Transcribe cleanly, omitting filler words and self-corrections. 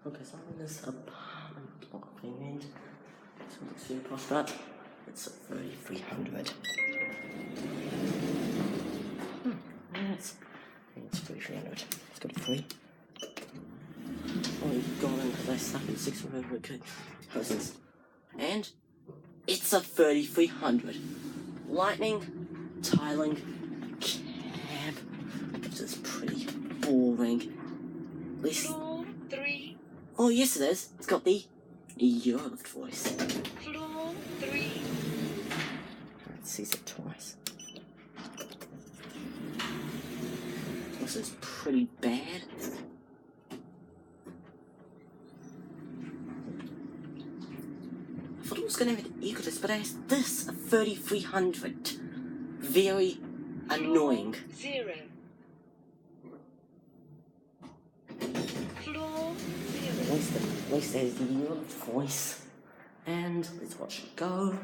Okay, so I'm in this apartment block thing, and so it looks super posh, but it's 3,300. It's 3,300. Let's go to 3. Oh, you've gone in because I stuck in 600. Okay, cousins. And it's a 3,300. Lightning, tiling, cab, which is pretty boring. At least. Floor 3. Oh, yes, it is. It's got the Eurolift voice. Floor 3. Let's see it twice. This is pretty bad. I thought it was going to have an egotist, but it has this, a 3,300. Very annoying. 0. Floor 0. At least there's the Eurolift voice. And let's watch it go.